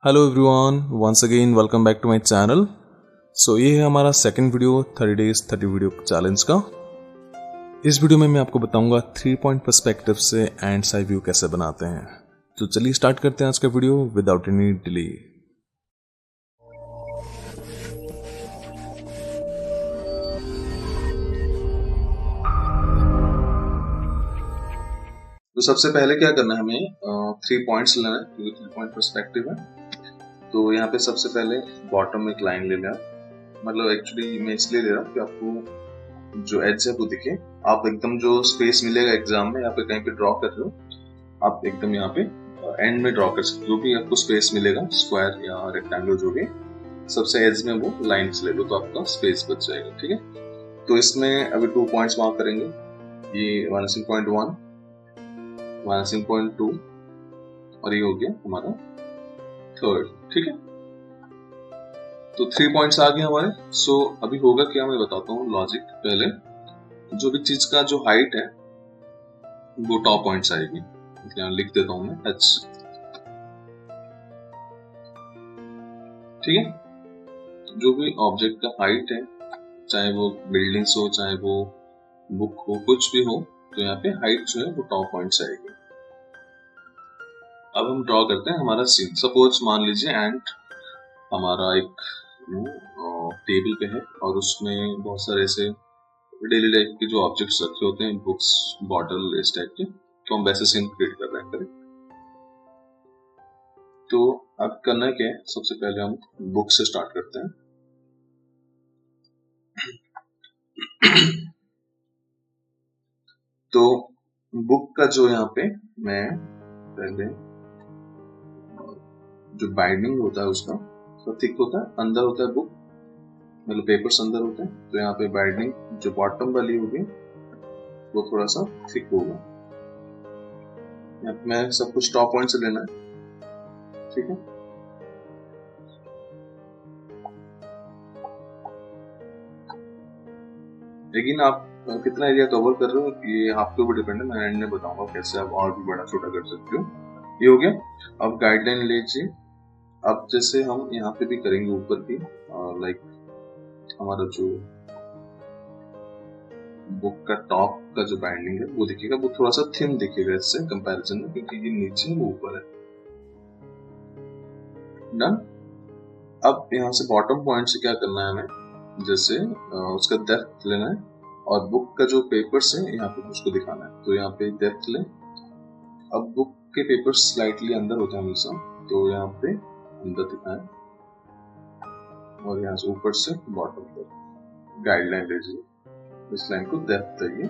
Hello everyone, once again welcome back to my channel. So ये है हमारा second video 30 days 30 video challenge का। इस वीडियो में मैं आपको बताऊंगा 3 पॉइंट पर्सपेक्टिव से एंड्स आई व्यू कैसे बनाते हैं। तो चलिए स्टार्ट करते हैं आज का वीडियो विदाउट एनी डिले। तो सबसे पहले क्या करना है, हमें 3 पॉइंट्स लेना है क्योंकि 3 पॉइंट पर्सपेक्टिव है। तो यहाँ पे सबसे पहले बॉटम में एक लाइन ले लेना, मतलब एक्चुअली मैं इसलिए ले रहा हूँ कि आपको जो एज है वो दिखे। आप एकदम जो स्पेस मिलेगा एग्जाम में, यहाँ पे कहीं पे ड्रॉ कर रहे हो, आप एकदम यहाँ पे एंड में ड्रॉ कर सकते हो। जो भी आपको स्पेस मिलेगा, स्क्वायर या रेक्टेंगल जो भी, सबसे एज में वो लाइन्स ले लो तो आपका स्पेस बच जाएगा। ठीक है, तो इसमें अभी 2 पॉइंट्स मार्क करेंगे। ये वाइनसिंग पॉइंट 1, वाइनसिंग पॉइंट 2 और ये हो गया हमारा 3rd। ठीक है, तो 3 पॉइंट्स आ गए हमारे। सो अभी होगा क्या, मैं बताता हूँ लॉजिक। पहले जो भी चीज का जो हाइट है वो टॉप पॉइंट्स आएगी। लिख देता हूँ मैं H। ठीक है, जो भी ऑब्जेक्ट का हाइट है, चाहे वो बिल्डिंग्स हो, चाहे वो बुक हो, कुछ भी हो, तो यहाँ पे हाइट जो है वो टॉप पॉइंट्स आएगी। अब हम ड्रॉ करते हैं हमारा सीन। सपोज मान लीजिए एंड हमारा एक टेबल पे है और उसमें बहुत सारे ऐसे डेली लाइफ के जो ऑब्जेक्ट्स रखे होते हैं, बुक्स, बॉटल, इस टाइप के, तो हम वैसे सीन क्रिएट कर रहे हैं। करें तो अब करना क्या है, सबसे पहले हम बुक से स्टार्ट करते हैं। तो बुक का जो यहाँ पे मैं पहले जो बाइंडिंग होता है उसका तो थिक होता है, अंदर होता है बुक, मतलब पेपर्स अंदर होते हैं। तो यहाँ पे बाइंडिंग जो बॉटम वाली होगी वो थोड़ा सा थिक होगा। यहाँ पे मैं सब कुछ टॉप पॉइंट से लेना है। ठीक है, लेकिन आप कितना एरिया कवर कर रहे हो ये आपके ऊपर डिपेंड है। मैं एंड में बताऊंगा कैसे आप और भी बड़ा छोटा कर सकते हो। ये हो गया। अब गाइडलाइन लीजिए। अब जैसे हम यहाँ पे भी करेंगे ऊपर भी, लाइक हमारा जो बुक का टॉप का जो बाइंडिंग है वो दिखेगा, वो थोड़ा सा थिन दिखेगा इससे कंपैरिजन में, क्योंकि ये नीचे वो ऊपर है। डन। अब यहाँ से बॉटम पॉइंट से क्या करना है हमें, जैसे उसका डेप्थ लेना है और बुक का जो पेपर्स है यहाँ पे उसको दिखाना है। तो यहाँ पे डेप्थ ले। अब बुक के पेपर्स स्लाइटली अंदर होते हैं हमेशा, तो यहाँ पे अंदर दिखाएं और यहाँ से ऊपर से बॉटम पर गाइडलाइन लीजिए। इस लाइन को डेप्थ चाहिए,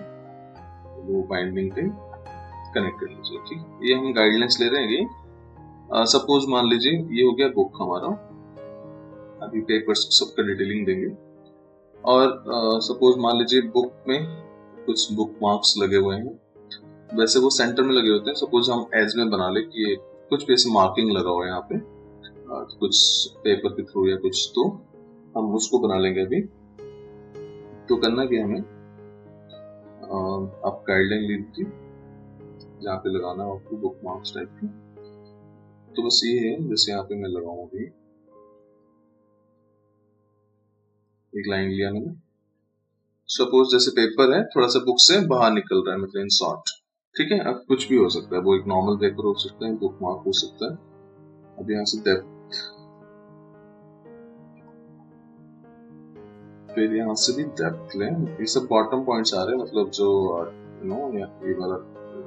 वो बाइंडिंग पे कनेक्ट कर लीजिए। ठीक, ये हम गाइडलाइंस ले रहे हैं। सपोज मान लीजिए ये हो गया बुक हमारा। अभी पेपर्स सबका डिटेलिंग देंगे। और सपोज मान लीजिए बुक में कुछ बुक मार्क्स लगे हुए हैं, वैसे वो सेंटर में लगे होते हैं। सपोज हम एज में बना ले कि कुछ भी ऐसे मार्किंग लगा हुआ है यहाँ पे, कुछ पेपर के थ्रू या कुछ, तो हम उसको बना लेंगे अभी। तो करना क्या हमें, आप गाइडलाइन लीजिए जहाँ पे लगाना है आपको बुक मार्क्स टाइप की। तो बस ये है, जैसे यहाँ पे मैं लगाऊंगा अभी एक लाइन लिया मैंने। सपोज जैसे पेपर है थोड़ा सा बुक से बाहर निकल रहा है, मतलब इन शॉर्ट। ठीक है, अब कुछ भी हो सकता है, वो एक नॉर्मल पेपर हो सकता है, बुक मार्क हो सकता है। अब यहाँ से डेप्थ, फिर यहाँ से भी डेप्थ लें। ये सब बॉटम पॉइंट्स आ रहे हैं, मतलब जो ये वाला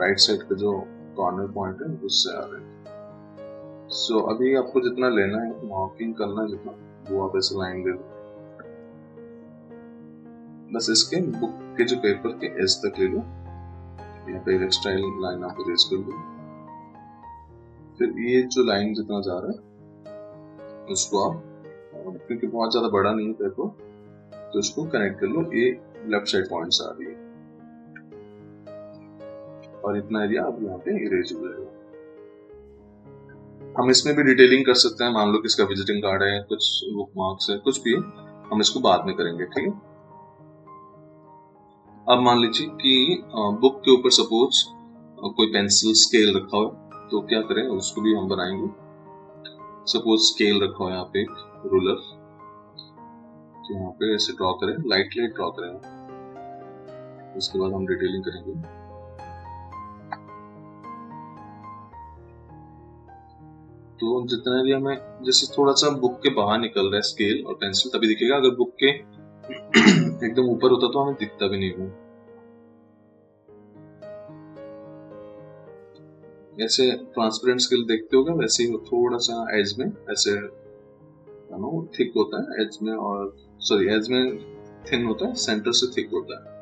राइट साइड का जो कॉर्नर पॉइंट है उससे आ रहे हैं। सो अभी आपको जितना लेना है, मार्किंग करना है जितना, वो आप ऐसे लाइन ले लो। बस इसके बुक के जो पेपर के एज तक ले लो। यहाँ पे एक्स्ट्रा लाइन आप इरेज कर लो। फिर ये जो लाइन जितना जा रहा है उसको आप, क्योंकि बहुत ज्यादा बड़ा नहीं है पेपर, तो उसको कनेक्ट कर लो। ये लेफ्ट साइड पॉइंट्स आ रही है और इतना एरिया अब यहाँ पे इरेज हो जाएगा। हम इसमें भी डिटेलिंग कर सकते हैं। मान लो किसका विजिटिंग कार्ड है, कुछ बुक मार्क्स है, कुछ भी है, हम इसको बाद में करेंगे। ठीक है, अब मान लीजिए कि बुक के ऊपर सपोज कोई पेंसिल स्केल रखा हो, तो क्या करें, उसको भी हम बनाएंगे। सपोज स्केल रखा हो यहाँ पे एक रूलर, तो यहाँ पे ऐसे ड्रॉ करें, लाइटली ड्रॉ करें। उसके बाद हम डिटेलिंग करेंगे। तो जितना भी हमें जैसे थोड़ा सा बुक के बाहर निकल रहा है स्केल और पेंसिल तभी दिखेगा, अगर बुक के एकदम ऊपर होता तो हमें दिखता भी नहीं वो। ऐसे ट्रांसपेरेंट स्केल देखते होगा वैसे ही थोड़ा सा एज में ऐसे थिक होता है एज में, और सॉरी एज में थिन होता है, सेंटर से थिक होता है।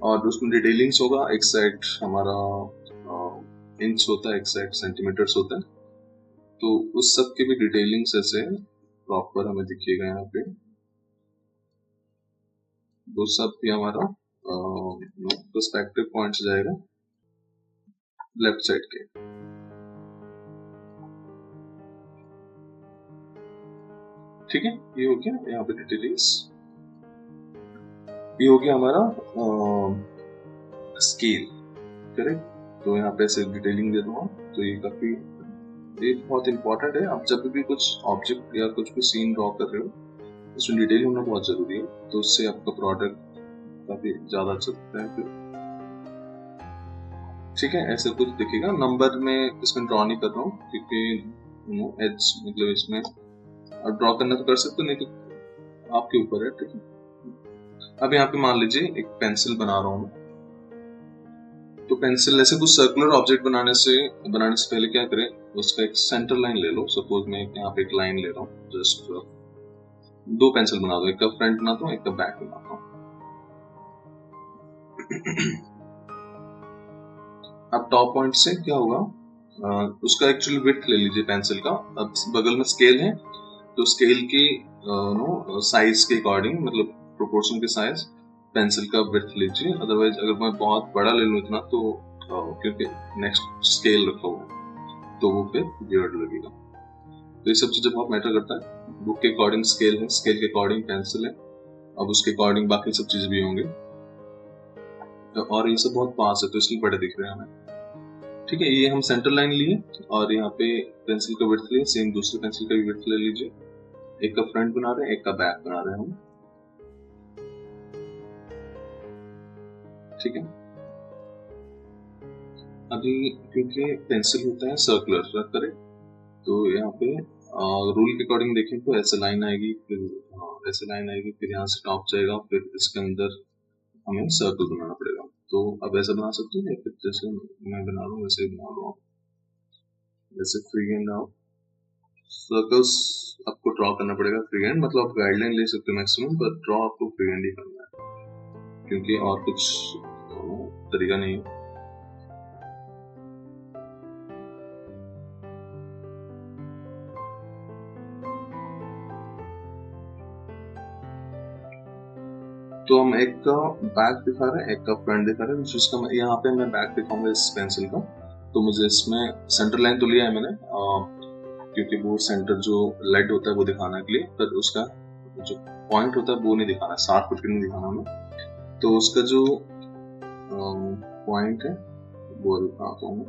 और उसमें डिटेलिंग्स होगा, एक साइड हमारा इंच होता है, एक साइड सेंटीमीटर्स होता है, तो उस सब की भी डिटेलिंग्स ऐसे प्रॉपर हमें दिखेगा यहाँ पे। वो सब भी हमारा पर्सपेक्टिव पॉइंट्स जाएगा लेफ्ट साइड के। ठीक है, ये हो गया यहाँ पे डिटेलिंग्स। ये हो गया हमारा स्केल, करेक्ट। तो यहाँ पे ऐसे डिटेलिंग दे दूंगा, तो ये बहुत इंपॉर्टेंट है। आप जब भी कुछ ऑब्जेक्ट या कुछ भी सीन ड्रॉ कर रहे हो, उसमें डिटेलिंग होना बहुत जरूरी है, तो उससे आपका प्रोडक्ट काफी ज्यादा अच्छा दिखता है फिर। ठीक है, ऐसे कुछ दिखेगा। नंबर में इसमें ड्रॉ नहीं कर रहा हूँ क्योंकि एज मतलब इसमें ड्रॉ करना तो कर सकते हो, नहीं तो आपके ऊपर है। ठीक है, अब यहाँ पे मान लीजिए एक पेंसिल बना रहा हूँ, तो पेंसिल ऐसे कुछ सर्कुलर ऑब्जेक्ट बनाने से पहले क्या करें, उसका एक सेंटर लाइन ले लो। सपोज मैं यहाँ पे एक लाइन ले रहा हूँ, जस्ट दो पेंसिल बना दो, एक का फ्रंट बनाता हूँ, एक का बैक बनाता हूँ। अब टॉप पॉइंट से क्या होगा, उसका एक्चुअली विड्थ ले लीजिए पेंसिल का। अब बगल में स्केल है, तो स्केल की साइज के अकॉर्डिंग, मतलब प्रोपोर्शन के साइज पेंसिल का विड्थ लीजिए। अदरवाइज अगर मैं बहुत बड़ा ले लूँ इतना, तो क्योंकि नेक्स्ट स्केल रखा हुआ तो वो फिर वियर्ड लगेगा। तो ये सब चीजें बहुत मैटर करता है। बुक के अकॉर्डिंग स्केल है, स्केल के अकॉर्डिंग पेंसिल है, अब उसके अकॉर्डिंग बाकी सब चीजें भी होंगे। और ये सब बहुत पास है तो इसलिए बड़े दिख रहे हैं हमें। ठीक है, ये हम सेंटर लाइन लिए और यहाँ पे पेंसिल का विड्थ लिए, सेम दूसरे पेंसिल का भी विड्थ ले लीजिए। एक का फ्रंट बना रहे हैं, एक का बैक बना रहे हैं हम। ठीक है, अभी क्योंकि पेंसिल होता है सर्कुलर, करेक्ट, तो यहाँ पे रूल के अकॉर्डिंग देखें तो ऐसे लाइन आएगी, फिर ऐसे लाइन आएगी, फिर यहाँ से टॉप जाएगा, फिर इसके अंदर हमें सर्कल बनाना पड़ेगा। तो अब ऐसा बना सकते हैं, फिर जैसे मैं बना रहा हूँ वैसे बना रहा हूँ, जैसे फ्री हैंड आओ। सर्कल्स आपको ड्रॉ करना पड़ेगा फ्री हैंड, मतलब आप गाइडलाइन ले सकते हो मैक्सिमम, पर ड्रॉ आपको फ्री हैंड ही करना है क्योंकि और कुछ तरीका नहीं है। तो हम एक का बैक दिखा रहे हैं, एक का फ्रंट दिखा रहे हैं, जिसका यहाँ पे मैं बैक दिखाऊंगा इस पेंसिल का। तो मुझे इसमें सेंटर लाइन तो लिया है मैंने, क्योंकि वो सेंटर जो लेड होता है वो दिखाने के लिए, पर उसका जो पॉइंट होता है वो नहीं दिखाना, 60 फुट नहीं दिखाना हमें। तो उसका जो पॉइंट है वो दिखाता हूँ।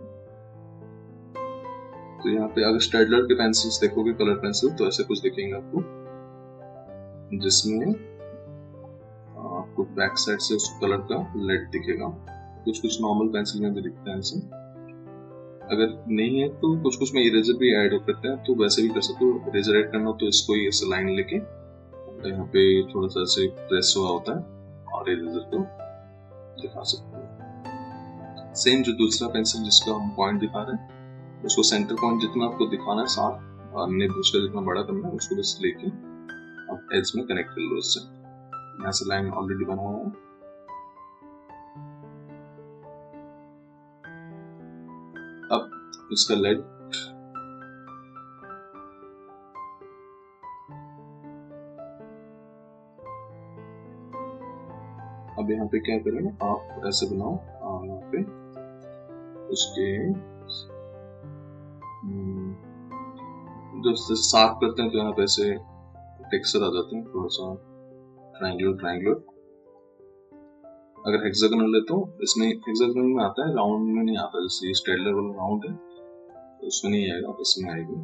तो यहाँ पे अगर स्टेडलर के पेंसिल्स देखोगे, कलर पेंसिल, तो ऐसे कुछ दिखेंगे आपको, जिसमें आपको बैक साइड से उस कलर का लेड दिखेगा। कुछ कुछ नॉर्मल पेंसिल में भी दिखता है ऐसे। अगर नहीं है तो कुछ कुछ में इरेजर भी ऐड हो करते हैं, तो वैसे भी कर सकते हो। इरेजर ऐड करना हो तो इसको ही ऐसे लाइन लेके यहाँ पे थोड़ा सा ऐसे प्रेस हुआ होता है और इरेजर को दिखा सकते हो। सेम जो दूसरा पेंसिल जिसका हम पॉइंट दिखा रहे हैं, उसको सेंटर पॉइंट जितना आपको दिखाना है, साथ और उसका जितना बड़ा करना है, उसको बस लेके आप एज में कनेक्ट कर लो इससे। यहाँ से लाइन ऑलरेडी बना हुआ है। अब इसका लेड अब यहाँ पे क्या करें, आप ऐसे बनाओ, यहाँ पे उसके जब साफ करते हैं तो यहाँ पे ऐसे टेक्सचर आ जाते हैं, थोड़ा सा ट्रायंगुलर। अगर हेक्सागोनल है तो इसमें हेक्सागोनल में आता है, राउंड में नहीं आता। जैसे स्टेडलर वाला राउंड है तो उसमें नहीं आएगा, इसमें आएगी।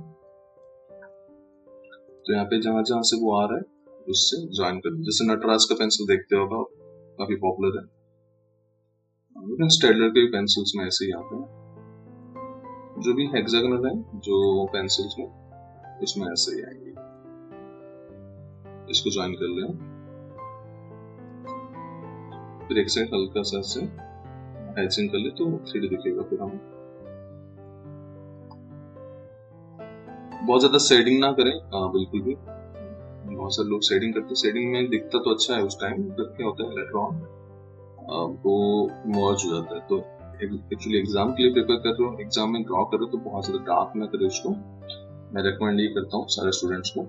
तो यहाँ पे जहां जहां से वो आ रहा है उससे ज्वाइन कर दो। जैसे नटराज का पेंसिल देखते होगा, काफी पॉपुलर है। स्टेडलर के पेंसिल्स में ऐसे ही आते हैं, जो भी हेक्सागोनल है जो पेंसिल्स में, उसमें ऐसे ही आएंगे। इसको ज्वाइन कर लें, फिर एक साइड हल्का सा से हैचिंग कर ले तो 3D दिखेगा। फिर हम बहुत ज्यादा शेडिंग ना करें, बिल्कुल भी। बहुत सारे लोग शेडिंग करते हैं, शेडिंग में दिखता तो अच्छा है उस टाइम, बट क्या होता है लेटर ऑन वो मर्ज हो जाता है। तो एक्चुअली एग्जाम के लिए प्रिपेयर कर रहे हो, एग्जाम में ड्रॉ कर रहे हो, तो बहुत ज्यादा डार्क ना करें उसको। मैं रेकमेंड ये करता हूँ सारे स्टूडेंट्स को।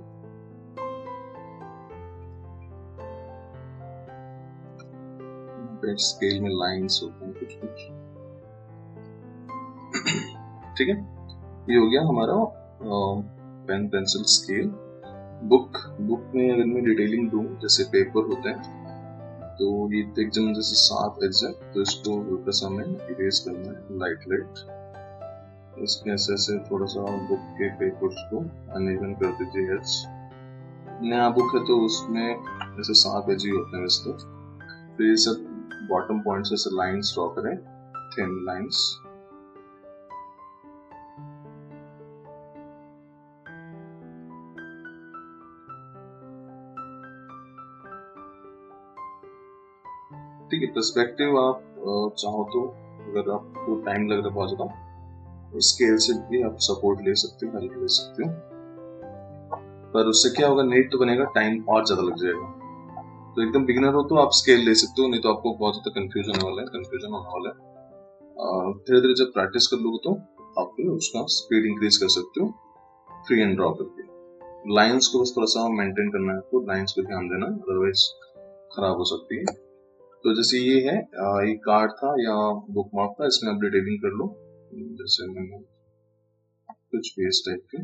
स्केल में लाइंस होते हैं कुछ कुछ, ठीक है। ये हो गया हमारा पेन पेंसिल स्केल। बुक में अगर मैं डिटेलिंग दूं, जैसे पेपर होते हैं, तो ये एकदम जैसे 7 एज है, तो इसको हल्का सा हमें इरेज करना है लाइट। इसमें ऐसे थोड़ा सा बुक के पेपर्स को अनइवन कर दीजिए एज। नया बुक है तो उसमें जैसे 7 एज ही होते हैं इसके। तो ये सब बॉटम पॉइंट से ऐसे लाइंस ड्रॉ करें, थिन लाइंस। ठीक है, पर्सपेक्टिव आप चाहो तो, अगर आपको टाइम लग रहा है बहुत ज्यादा, स्केल से भी आप सपोर्ट ले सकते हो, हेल्प ले सकते हो। पर उससे क्या होगा, नीट तो बनेगा, टाइम और ज्यादा लग जाएगा। तो एकदम बिगिनर हो तो आप स्केल ले सकते हो, नहीं तो आपको बहुत ज्यादा कंफ्यूजन होने वाला है। धीरे धीरे जब प्रैक्टिस कर लोगे तो आप फिर उसका स्पीड इंक्रीज कर सकते हो, फ्री एंड ड्रॉ करके। लाइंस को बस थोड़ा सा मेंटेन करना है आपको, लाइंस पे ध्यान देना, अदरवाइज खराब हो सकती है। तो जैसे ये है, ये कार्ड था या बुक मार्क था, इसमें आप डिटेलिंग कर लो। जैसे मैंने कुछ भी इस टाइप के,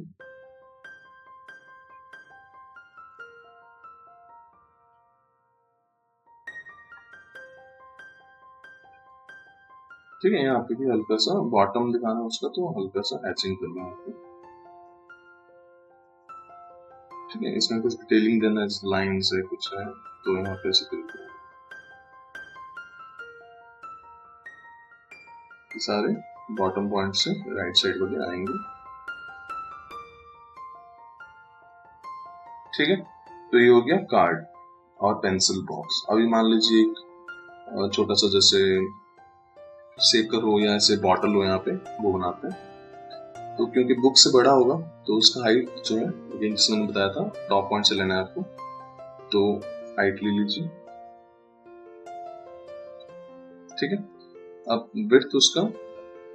ठीक है। यहाँ पे भी हल्का सा बॉटम दिखाना है उसका, तो हल्का सा एचिंग करना है, ठीक है। इसमें कुछ डिटेलिंग देना है, लाइंस है कुछ है, तो यहाँ पे ऐसे करके सारे बॉटम पॉइंट से राइट साइड वाले आएंगे, ठीक है। तो ये हो गया कार्ड और पेंसिल बॉक्स। अभी मान लीजिए एक छोटा सा जैसे शेकर हो या ऐसे बॉटल हो, यहाँ पे वो बनाते हैं। तो क्योंकि बुक से बड़ा होगा तो उसका हाइट जो है, जैसे मैंने बताया था, टॉप पॉइंट से लेना है आपको, तो हाइट ले लीजिए, ठीक है। अब विड्थ उसका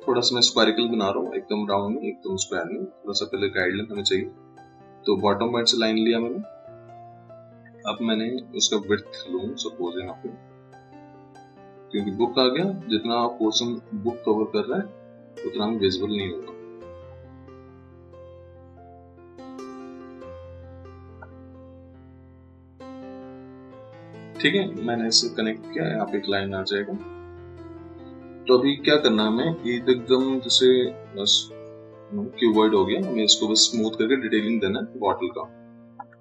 थोड़ा सा मैं स्क्वायरिकल बना रहा हूँ, एकदम राउंड में, एकदम स्क्वायर में, थोड़ा सा पहले गाइडलाइन हमें चाहिए। तो बॉटम पॉइंट से लाइन लिया मैंने, अब मैंने उसका विड्थ लूँ सपोज यहाँ पे, क्योंकि बुक आ गया, जितना पोर्शन बुक कवर कर रहा है उतना हमें विजिबल नहीं होगा। ठीक है, मैंने इसे कनेक्ट किया, यहाँ पे एक लाइन आ जाएगा। तो अभी क्या करना है हमें, ये एकदम जैसे बस क्यूबॉइड हो गया, हमें इसको बस स्मूथ करके डिटेलिंग देना है बॉटल का।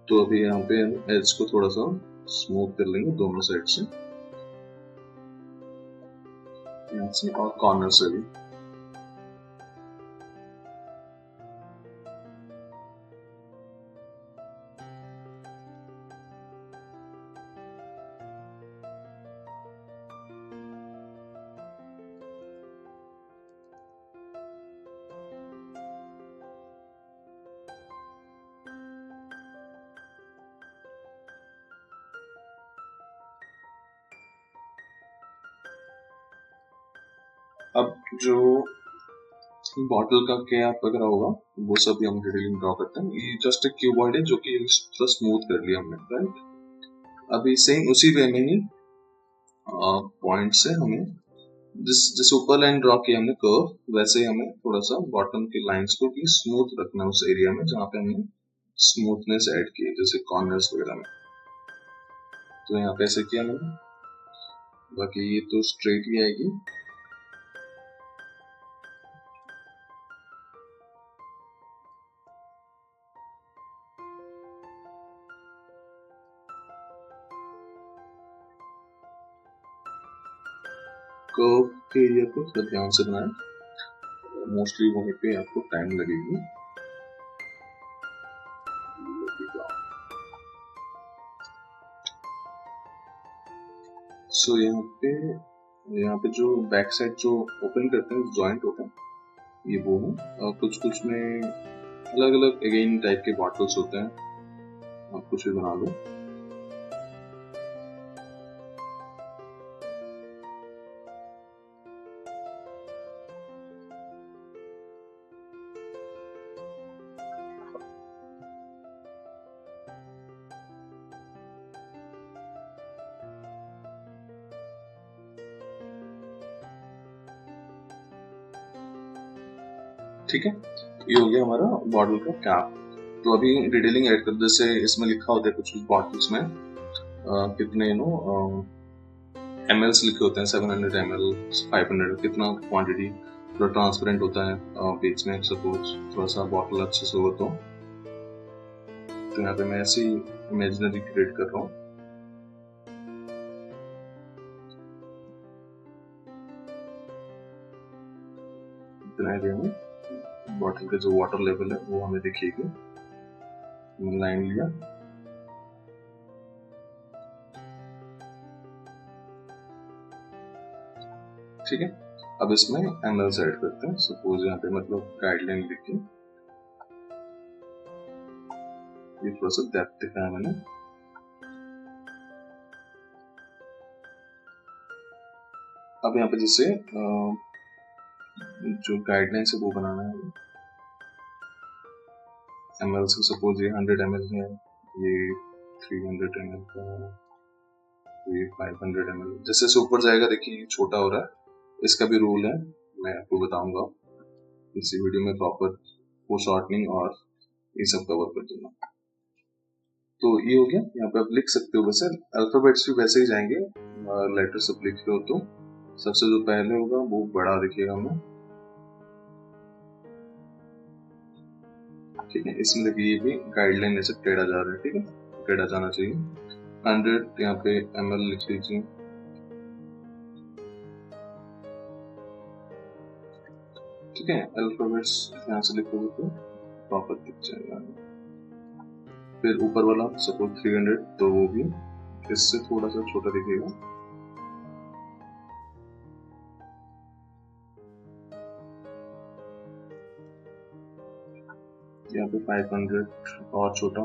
तो अभी यहाँ पे एज को थोड़ा सा स्मूथ कर लेंगे दोनों साइड से, यहाँ से और कॉर्नर से भी। अब जो बॉटल का कैप वगैरह होगा वो सब भी हम डिटेलिंग ड्रॉ करते हैं। ये जस्ट एक क्यूबॉइड है जो कि थोड़ा स्मूथ कर लिया हमने, राइट। अभी सेम उसी वे में ही पॉइंट से हमें जैसे ऊपर लाइन ड्रॉ किया हमने कर्व, वैसे ही हमें थोड़ा सा बॉटम की लाइंस को भी स्मूथ रखना है उस एरिया में जहाँ पे हमने स्मूथनेस ऐड की है, जैसे कॉर्नर्स वगैरह में। तो यहाँ पे ऐसे किया मैंने, बाकी ये तो स्ट्रेट ही आएगी। कर्व के एरिया को थोड़ा ध्यान से बनाएं, मोस्टली वहीं पे आपको टाइम लगेगी। सो यहाँ पे जो बैक साइड जो ओपन करते हैं जॉइंट होता है, ये वो है। और कुछ में अलग अलग अगेन टाइप के बॉटल्स होते हैं, आप कुछ भी बना लो। ठीक है, ये हो गया हमारा बॉटल का कैप। तो अभी डिटेलिंग ऐड कर, जैसे इसमें लिखा होता है कुछ बॉटल्स में कितने mls लिखे होते हैं, 700 ml 500, कितना क्वांटिटी, थोड़ा ट्रांसपेरेंट होता है बीच में। सपोज थोड़ा सा बॉटल अच्छे से हो तो यहाँ पे मैं ऐसे ही इमेजिनरी क्रिएट कर रहा हूँ। इतना एरिया में बॉटल का जो वाटर लेवल है वो हमें दिखेगी। लाइन लिया, ठीक है। अब इसमें mls ऐड करते हैं। सपोज यहाँ पे मतलब गाइडलाइन लिखी, ये थोड़ा सा डेप्थ दिखाया मैंने। अब यहाँ पे जैसे जो गाइडलाइन है वो बनाना है ml से। सपोज ये 100 ml है, ये 300 ml का है, ये 500 ml। जैसे जैसे ऊपर जाएगा देखिए छोटा हो रहा है। इसका भी रूल है, मैं आपको बताऊंगा इसी वीडियो में प्रॉपर फोरशॉर्टनिंग और ये सब कवर कर दूंगा। तो ये हो गया। यहाँ पे आप लिख सकते हो, वैसे अल्फाबेट्स भी वैसे ही जाएंगे, लेटर सब लिख रहे हो तो सबसे जो पहले होगा वो बड़ा दिखेगा हमें, ठीक है। इसमें देखिए ये भी गाइडलाइन ऐसे टेढ़ा जा रहा है, ठीक है, टेढ़ा जाना चाहिए। 100 यहाँ पे ml लिख लीजिए, ठीक है। अल्फाबेट्स यहाँ से लिखोगे तो प्रॉपर दिख जाएगा। फिर ऊपर वाला सपोज 300, तो वो भी इससे थोड़ा सा छोटा दिखेगा। यहाँ पे 500 और छोटा,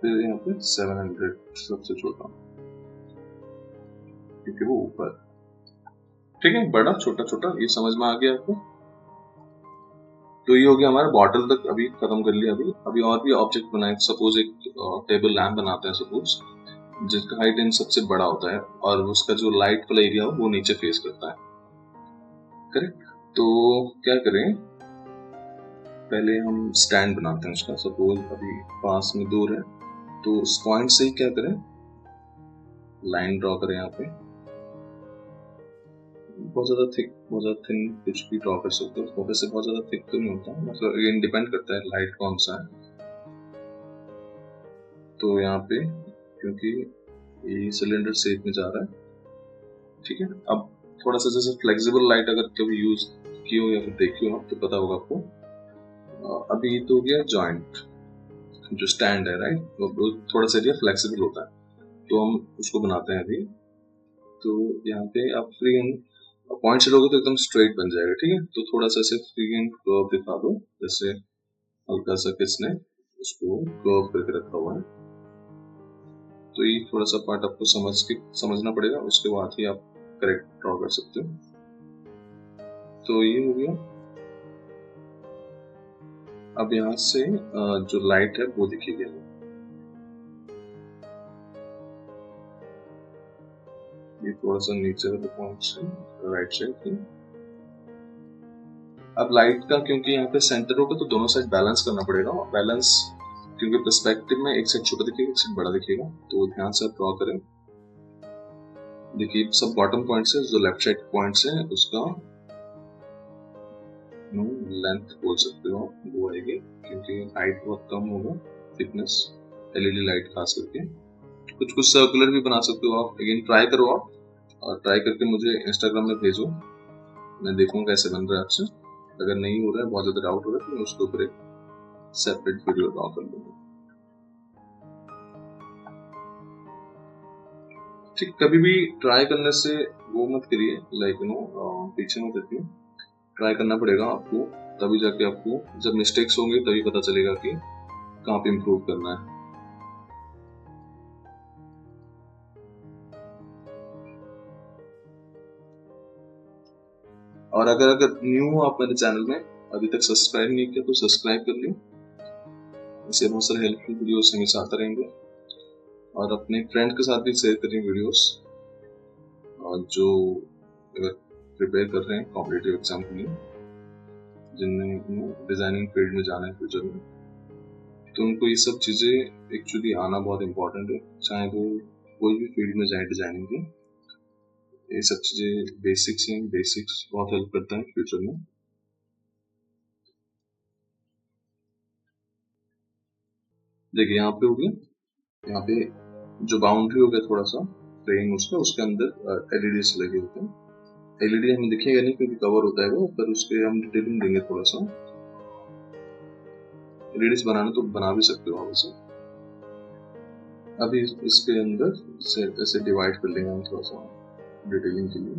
फिर यहाँ पे 700 सबसे छोटा, क्योंकि वो ऊपर, ठीक है। बड़ा छोटा छोटा ये समझ में आ गया आपको। तो ये हो गया हमारा बॉटल तक अभी खत्म कर लिया। अभी और भी ऑब्जेक्ट बनाए। सपोज एक टेबल लैम्प बनाते हैं, सपोज जिसका हाइट इन सबसे बड़ा होता है और उसका जो लाइट वाला एरिया हो वो नीचे फेस करता है, करेक्ट। तो क्या करें, पहले हम स्टैंड बनाते हैं उसका। सपोज अभी पास में दूर है तो उस पॉइंट से ही क्या करें, लाइन ड्रॉ करें। यहाँ पे बहुत ज्यादा थिक, बहुत ज्यादा थिन कुछ भी ड्रॉ कर सकते हो। वैसे बहुत ज्यादा थिक तो नहीं होता, मतलब ये डिपेंड करता है लाइट कौन सा है। तो यहाँ पे क्योंकि ये सिलेंडर शेप में जा रहा है, ठीक है। अब थोड़ा सा जैसे फ्लेक्सिबल लाइट अगर कभी यूज की हो या फिर देखी हो तो पता होगा आपको। अभी तो हो गया जॉइंट, जो स्टैंड है, राइट, वो थोड़ा सा एरिया फ्लेक्सिबल होता है, तो हम उसको बनाते हैं अभी। तो यहाँ पे आप फ्री एंड पॉइंट से लोगे तो एकदम स्ट्रेट बन जाएगा, ठीक है। तो थोड़ा सा ऐसे फ्री एंड कर्व दिखा दो, जैसे हल्का सा किसने उसको कर्व करके रखा हुआ है। तो ये थोड़ा सा पार्ट आपको समझना पड़ेगा, उसके बाद ही आप करेक्ट ड्रॉ कर सकते हो। तो ये हो गया। अब यहाँ से जो लाइट है वो दिखेगी, ये थोड़ा सा नीचे वाले पॉइंट से राइट साइड की। अब लाइट का क्योंकि यहाँ पे सेंटर होगा तो दोनों साइड बैलेंस करना पड़ेगा। बैलेंस क्योंकि पर्सपेक्टिव में एक साइड छोटा दिखेगा, एक साइड बड़ा दिखेगा, तो ध्यान से ड्रॉ करें। देखिए सब बॉटम पॉइंट से जो लेफ्ट साइड पॉइंट है उसका लेंथ बोल सकते हो, वो आएगी, क्योंकि हाइट बहुत कम होगा, थिकनेस एलईडी लाइट खास करके। कुछ कुछ सर्कुलर भी बना सकते हो आप। अगेन ट्राई करो आप, और ट्राई करके मुझे इंस्टाग्राम में भेजो, मैं देखूंगा कैसे बन रहा है आपसे। अगर नहीं हो रहा है, बहुत ज्यादा डाउट हो रहा है, तो मैं उसके ऊपर एक सेपरेट वीडियो ड्रॉ कर लूंगा। ठीक, कभी भी ट्राई करने से वो मत करिए, लाइक पीछे मत हटिए। ट्राई करना पड़ेगा आपको, तभी जाके आपको जब मिस्टेक्स होंगे तभी पता चलेगा कि कहाँ पे इम्प्रूव करना है। और अगर न्यू हो आप मेरे चैनल में, अभी तक सब्सक्राइब नहीं किया तो सब्सक्राइब कर लियो। इससे बहुत सारे हेल्पफुल वीडियोस हमेशा आते रहेंगे, और अपने फ्रेंड के साथ भी शेयर करें वीडियोस, और जो अगर प्रिपेयर कर रहे हैं कॉम्पिटिटिव एग्जाम के लिए, जिनमें डिजाइनिंग फील्ड में जाना है फ्यूचर में, तो उनको ये सब चीजें एक्चुअली आना बहुत इम्पोर्टेंट है, चाहे वो कोई भी फील्ड में जाए डिजाइनिंग की। ये सब चीजें बेसिक्स हैं, बेसिक्स बहुत हेल्प करता है फ्यूचर में। देखिए यहाँ पे हो गया, यहाँ पे जो बाउंड्री हो गया थोड़ा सा फ्रेम उसका, उसके अंदर एलईडीज लगे होते हैं। एलईडी हमें दिखेगा नहीं क्योंकि कवर होता है वो, पर उसके हम डिटेलिंग देंगे थोड़ा सा। एलईडीज बनाना तो बना भी सकते हो आप इसे। अभी इसके अंदर ऐसे डिवाइड कर लेंगे हम थोड़ा सा डिटेलिंग के लिए।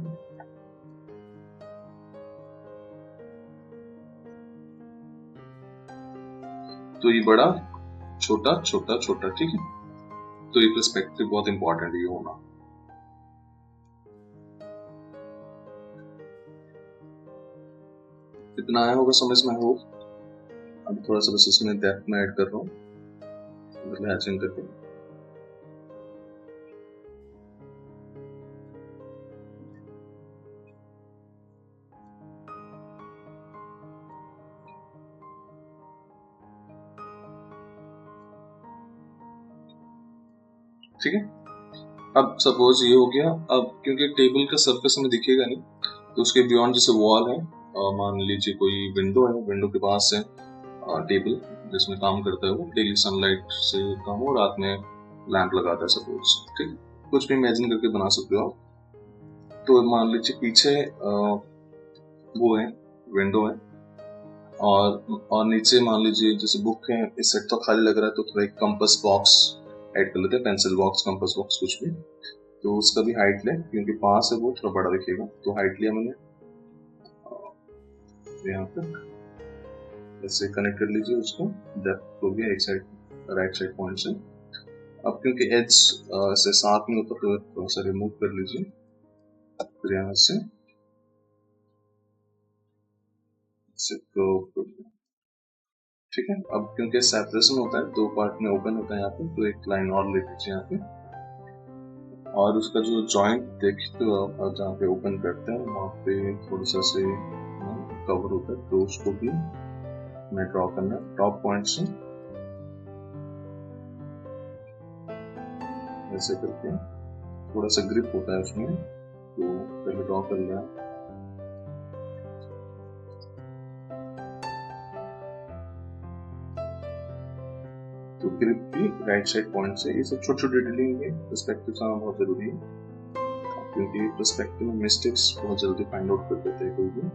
तो ये बड़ा छोटा छोटा छोटा, ठीक है। तो ये पर्सपेक्टिव बहुत इंपॉर्टेंट है होना। इतना आया होगा समझ में हो। अब थोड़ा सा बस इसमें डेप्थ में ऐड कर रहा हूँ, मतलब हैचिंग करके। ठीक है, अब सपोज ये हो गया। अब क्योंकि टेबल का सरफेस हमें दिखेगा नहीं, तो उसके बियॉन्ड जैसे वॉल है, मान लीजिए कोई विंडो है, विंडो के पास है टेबल जिसमें काम करता है वो, डेली सनलाइट से काम हो, रात में लैंप लगाता है सपोज, ठीक। कुछ भी इमेजिन करके बना सकते हो आप। तो मान लीजिए पीछे वो है, विंडो है, और नीचे मान लीजिए जैसे बुक है, इस सेट तो खाली लग रहा है, तो थोड़ा एक कंपास बॉक्स ऐड कर लेते हैं, पेंसिल बॉक्स, कंपास बॉक्स, कुछ भी। तो उसका भी हाइट ले, क्योंकि पास है वो थोड़ा बड़ा दिखेगा, तो हाइट लिया मैंने यहाँ तक, ऐसे कनेक्ट कर लीजिए उसको। डेप्थ हो गया एक साइड, राइट साइड पॉइंट से। अब क्योंकि एज ऐसे साथ में होता तो थोड़ा सा रिमूव कर लीजिए, फिर यहाँ से ठीक है। अब क्योंकि सेपरेशन होता है, दो पार्ट में ओपन होता है यहाँ पे, तो एक लाइन और ले लीजिए यहाँ पे, और उसका जो जॉइंट देखते हो आप जहाँ पे ओपन करते हैं, वहाँ पे थोड़ा सा से कवर होता है, तो उसको भी मैं ड्रॉ करना है टॉप पॉइंट से, ऐसे करके। थोड़ा सा ग्रिप होता है उसमें, तो पहले ड्रॉ कर लिया। तो ग्रिप भी राइट साइड पॉइंट से, ये सब छोटे छोटे डिटेलिंग है, पर्सपेक्टिव आना बहुत जरूरी है, क्योंकि पर्सपेक्टिव में मिस्टेक्स बहुत जल्दी फाइंड आउट कर देते हैं कोई भी,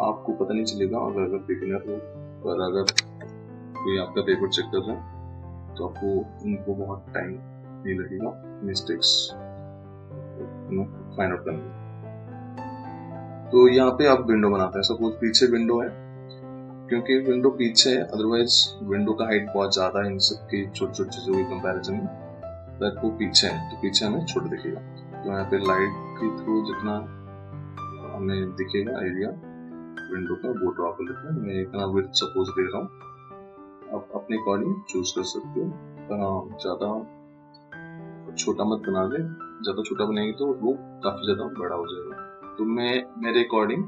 आपको पता नहीं चलेगा। और अगर बिगिनर हो, और अगर कोई आपका पेपर चेक कर रहे हैं, तो आपको उनको बहुत टाइम नहीं लगेगा मिस्टेक्स फाइंड आउट करने। तो यहाँ पे आप विंडो बनाते हैं, सपोज पीछे विंडो है, क्योंकि विंडो पीछे है, अदरवाइज विंडो का हाइट बहुत ज्यादा है इन सबकी छोटी छोटी चीजों के कंपैरिजन में, तो वो पीछे है, तो पीछे हमें छोटा दिखेगा। तो यहाँ पे लाइट के थ्रू जितना हमें दिखेगा एरिया विंडो का, वो ड्रॉ कर लेते हैं। मैं इतना विड्थ सपोज दे रहा हूँ, आप अपने अकॉर्डिंग चूज कर सकते हो, पर हाँ ज्यादा छोटा मत बना दे, ज्यादा छोटा बनाएंगे तो वो काफी ज्यादा बड़ा हो जाएगा। तो मैं मेरे अकॉर्डिंग,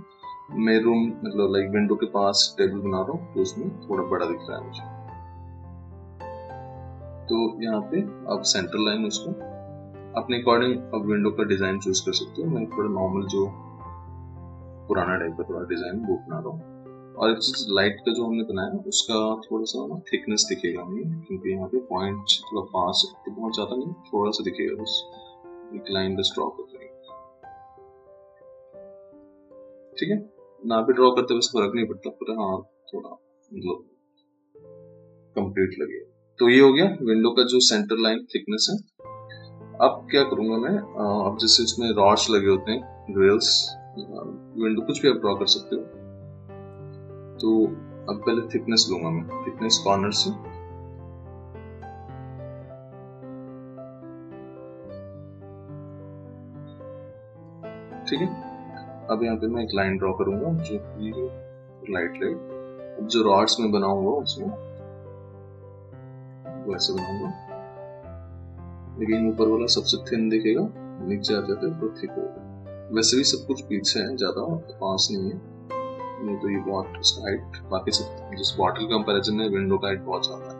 मैं रूम मतलब लाइक विंडो के पास टेबल बना रहा हूँ, तो उसमें थोड़ा बड़ा दिख रहा है मुझे। तो यहाँ पे आप सेंटर लाइन उसको अपने अकॉर्डिंग अब विंडो का डिजाइन चूज कर सकते हो। मैं थोड़ा नॉर्मल जो पुराना टाइप का थोड़ा डिजाइन वो बना रहा हूँ। और एक चीज लाइट का जो हमने बनाया उसका थोड़ा सा ना थिकनेस दिखेगा हमें, क्योंकि यहाँ पे पॉइंट थोड़ा पास है तो बहुत ज्यादा नहीं, थोड़ा सा दिखेगा बस, एक लाइन बस ड्रॉ कर देंगे। ठीक है, ना भी ड्रॉ करते बस फर्क नहीं पड़ता, पर हाँ थोड़ा मतलब कंप्लीट लगे। तो ये हो गया विंडो का जो सेंटर लाइन थिकनेस है। अब क्या करूंगा मैं, अब जैसे इसमें रॉड्स लगे होते हैं, ग्रिल्स, विंडो कुछ भी आप ड्रॉ कर सकते हो। तो अब पहले थिकनेस लूंगा मैं, थिकनेस कॉर्नर से, ठीक है। अब यहाँ पे मैं एक लाइन ड्रॉ करूंगा जो कि लाइट लाइट, जो रॉड्स में बनाऊंगा उसमें वैसे बनाऊंगा, लेकिन ऊपर वाला सबसे थिन दिखेगा, नीचे आ जाते तो थिक होगा। वैसे भी सब कुछ पीछे है, ज्यादा पास नहीं है, नहीं तो ये बहुत इसका हाइट, बाकी सब जिस बॉटल कंपैरिजन में विंडो का हाइट बहुत ज्यादा है,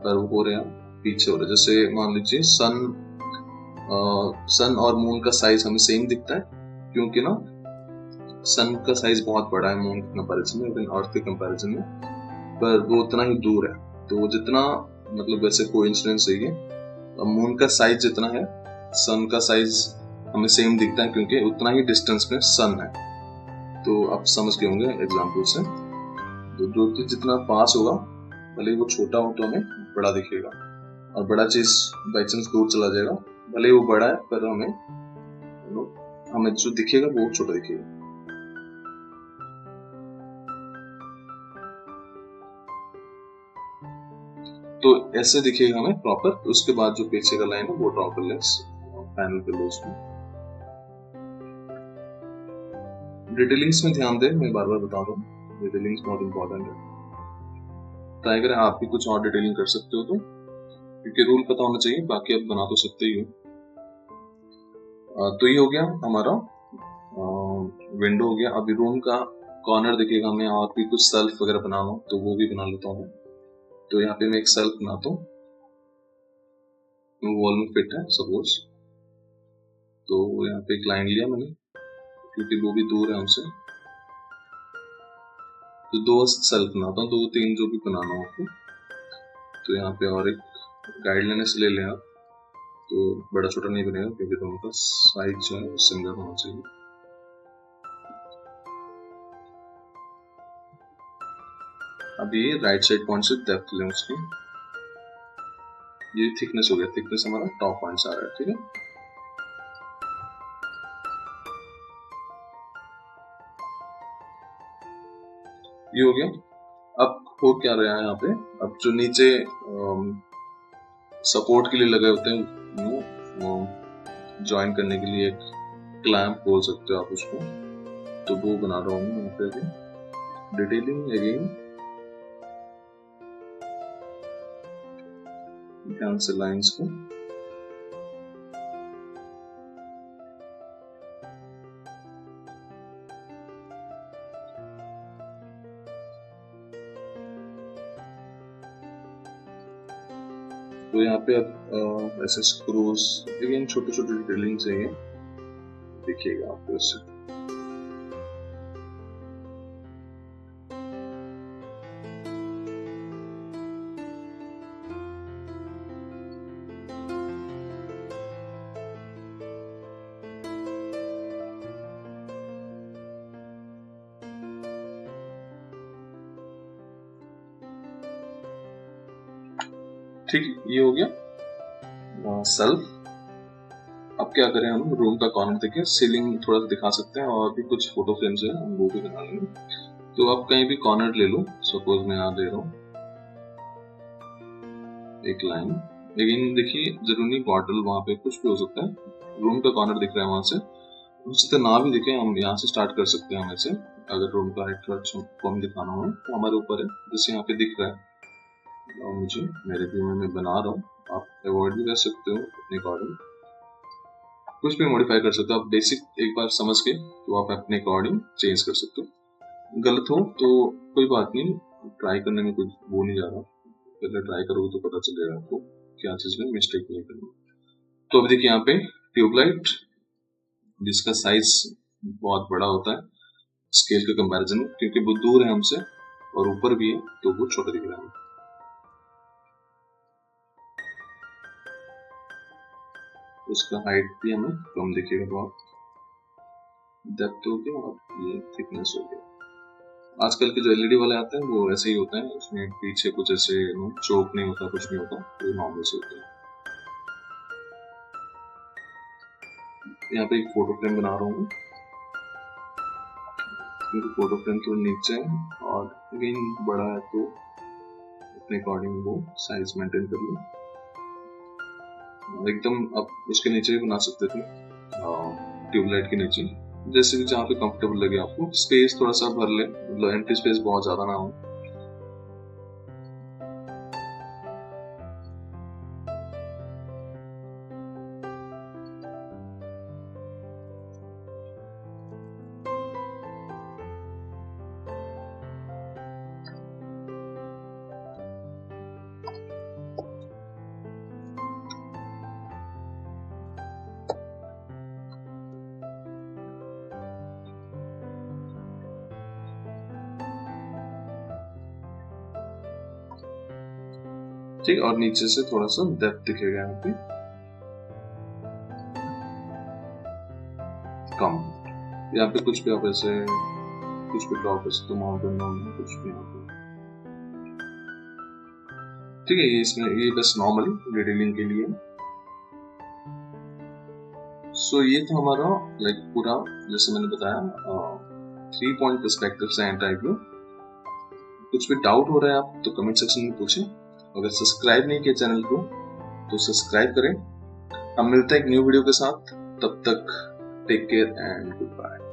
पर वो हो रहे हैं पीछे हो रहे हैं। जैसे मान लीजिए सन और मून का साइज हमें सेम दिखता है, क्योंकि ना सन का साइज बहुत बड़ा है मून के कंपैरिजन में, लेकिन अर्थ के कंपैरिजन में, पर वो उतना ही दूर है। तो जितना मतलब वैसे कोइंसिडेंस है ये, मून का साइज जितना है सन का साइज हमें सेम दिखता है, क्योंकि उतना ही डिस्टेंस में सन है। तो आप समझ गए होंगे एग्जांपल से। तो जो चीज जितना पास होगा, भले वो छोटा हो तो हमें बड़ा दिखेगा, और बड़ा चीज बाई चांस दूर चला जाएगा, भले वो बड़ा है पर हमें जो दिखेगा वो छोटा दिखेगा। तो ऐसे दिखेगा हमें प्रॉपर। उसके बाद जो पीछे का लाइन है वो ड्रॉ कर लें पैनल पे लो उसमें। डिटेलिंग्स में ध्यान दें, मैं बार बार बता रहा हूँ, डिटेलिंग्स बहुत इंपॉर्टेंट है। ट्राई करें आप भी कुछ और डिटेलिंग कर सकते हो तो, क्योंकि रूल पता होना चाहिए, बाकी आप बना तो सकते ही हो। तो ये हो गया हमारा विंडो हो गया। अभी रूम का कॉर्नर दिखेगा हमें, और भी कुछ सेल्फ वगैरह बनाना हो तो वो भी बना लेता हूँ। तो यहाँ पे मैं एक सेल्फ बनाता हूँ, वॉल में फिट है सपोज। तो यहाँ पे एक लाइन लिया मैंने, क्योंकि वो भी दूर है हमसे। तो दो सेल्फ बनाता हूँ, 2-3 जो भी बनाना हो आपको। तो यहाँ पे और एक गाइडलाइन से ले लें आप, तो बड़ा छोटा नहीं बनेगा, क्योंकि दोनों का साइज जो है सिमिलर होना चाहिए। अब ये राइट साइड पॉइंट से डेप्थ लें उसकी, ये थिकनेस हो गया, थिकनेस हमारा टॉप पॉइंट आ रहा है, ठीक है। ये हो गया। अब हो क्या रहा है यहाँ पे, अब जो नीचे सपोर्ट के लिए लगे होते हैं, ज्वाइन करने के लिए एक क्लैंप बोल सकते हो आप उसको, तो वो बना रहा हूँ यहाँ पे भी। डिटेलिंग अगेन, ध्यान से लाइंस को, तो यहाँ पे अब ऐसे स्क्रूज अगेन छोटे छोटे डिटेलिंग चाहिए, दिखेगा आपको इससे। ठीक, ये हो गया सेल्फ। अब क्या करें, हम रूम का कॉर्नर देखें, सीलिंग थोड़ा सा दिखा सकते हैं, और भी कुछ फोटो फ्रेम्स है हम वो भी बना लेंगे। तो आप कहीं भी कॉर्नर ले लो, सपोज मैं यहाँ दे रहा हूँ एक लाइन, लेकिन देखिए जरूरी नहीं बॉटल वहां पे, कुछ भी हो सकता है। रूम का कॉर्नर दिख रहा है वहां से, उससे ना भी दिखे हम यहाँ से स्टार्ट कर सकते हैं। वैसे अगर रूम का हाइट थोड़ा कम दिखाना हो तो हमारे ऊपर है, जैसे यहाँ पे दिख रहा है, मुझे मेरे व्यू में मैं बना रहा हूँ, आप अवॉइड भी कर सकते हो अपने अकॉर्डिंग, कुछ भी मॉडिफाई कर सकते हो आप। बेसिक एक बार समझ के तो आप अपने अकॉर्डिंग चेंज कर सकते हो। गलत हो तो कोई बात नहीं, ट्राई करने में कुछ वो नहीं जा रहा, पहले ट्राई करोगे तो पता चलेगा आपको क्या चीज में मिस्टेक नहीं करनी। तो अब देखिए यहाँ पे ट्यूबलाइट, जिसका साइज बहुत बड़ा होता है, स्केल के कंपैरिजन में, क्योंकि वो दूर है हमसे और ऊपर भी है तो वो छोटा दिख रहा है। उसका हाइट भी हमें कम दिखेगा, बहुत डेप्थ हो गया और ये थिकनेस हो गया। आजकल के जो एलईडी वाले आते हैं वो ऐसे ही होते हैं, उसमें पीछे कुछ ऐसे चोक नहीं होता, कुछ नहीं होता, ये नॉर्मल से होता है। यहाँ पे एक फोटो फ्रेम बना रहा हूँ, क्योंकि फोटो फ्रेम थोड़ा नीचे है और अगेन बड़ा है तो अपने अकॉर्डिंग वो साइज मेंटेन कर लो। एकदम आप उसके नीचे भी बना सकते थे, ट्यूबलाइट के नीचे, जैसे भी जहाँ पे कंफर्टेबल लगे आपको। स्पेस थोड़ा सा भर ले, मतलब एम्प्टी स्पेस बहुत ज्यादा ना हो। ठीक, और नीचे से थोड़ा सा डेप्थ दिखेगा यहाँ पे कम। यहाँ पे कुछ भी आप ऐसे कुछ भी ड्रॉ कर सकते हो, माउंटेन कुछ भी यहाँ पे। ठीक है, ये इसमें ये बस नॉर्मली डिटेलिंग के लिए। सो ये था हमारा लाइक पूरा, जैसे मैंने बताया 3 पॉइंट पर्सपेक्टिव से एंटाइप व्यू। कुछ भी डाउट हो रहा है आप तो कमेंट सेक्शन में पूछें। अगर सब्सक्राइब नहीं किया चैनल को तो सब्सक्राइब करें। हम मिलते हैं एक न्यू वीडियो के साथ, तब तक take care and good bye.